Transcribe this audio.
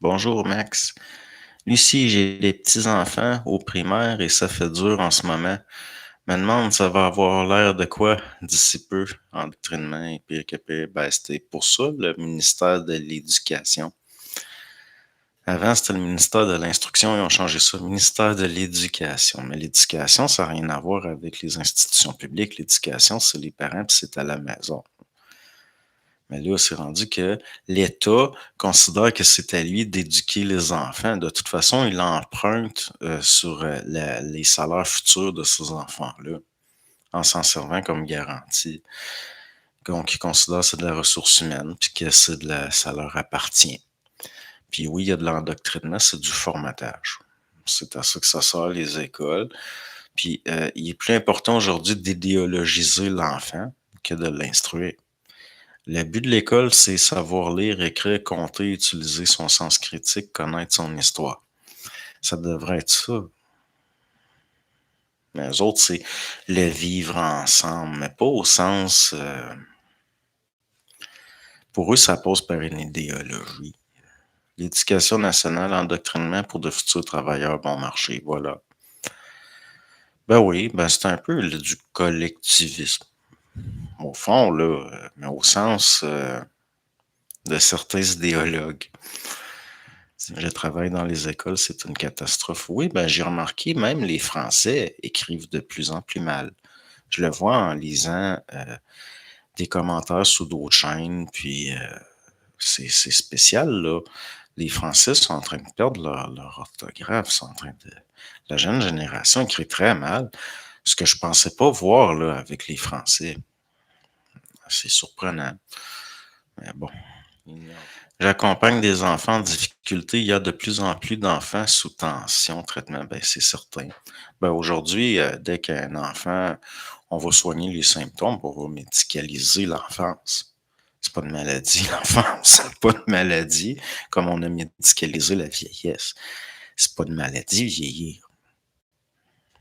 Bonjour Max. Lucie, j'ai des petits-enfants au primaire et ça fait dur en ce moment. Me demande ça va avoir l'air de quoi d'ici peu, endoctrinement et pire que pire. Ben, c'était pour ça le ministère de l'Éducation. Avant, c'était le ministère de l'Instruction et on changé ça, ministère de l'Éducation. Mais l'éducation, ça n'a rien à voir avec les institutions publiques. L'éducation, c'est les parents puis c'est à la maison. Mais là, c'est rendu que l'État considère que c'est à lui d'éduquer les enfants. De toute façon, il emprunte sur les salaires futurs de ces enfants-là en s'en servant comme garantie. Donc, il considère que c'est de la ressource humaine puis que ça leur appartient. Puis oui, il y a de l'endoctrinement, c'est du formatage. C'est à ça que ça sert les écoles. Puis il est plus important aujourd'hui d'idéologiser l'enfant que de l'instruire. Le but de l'école, c'est savoir lire, écrire, compter, utiliser son sens critique, connaître son histoire. Ça devrait être ça. Mais eux autres, c'est le vivre ensemble, mais pas au sens... pour eux, ça passe par une idéologie. L'éducation nationale, endoctrinement pour de futurs travailleurs bon marché, voilà. Ben oui, ben c'est un peu du collectivisme. Au fond, là, mais au sens de certains idéologues. Le travail dans les écoles, c'est une catastrophe. Oui, ben j'ai remarqué, même les Français écrivent de plus en plus mal. Je le vois en lisant des commentaires sous d'autres chaînes, puis c'est spécial, là. Les Français sont en train de perdre leur orthographe, sont en train de... La jeune génération écrit très mal, ce que je pensais pas voir, là, avec les Français. C'est surprenant. Mais bon. J'accompagne des enfants en difficulté. Il y a de plus en plus d'enfants sous tension, traitement, ben c'est certain. Ben aujourd'hui, dès qu'un enfant, on va soigner les symptômes, on va médicaliser l'enfance. C'est pas une maladie, l'enfance. C'est pas une maladie, comme on a médicalisé la vieillesse. C'est pas une maladie, vieillir.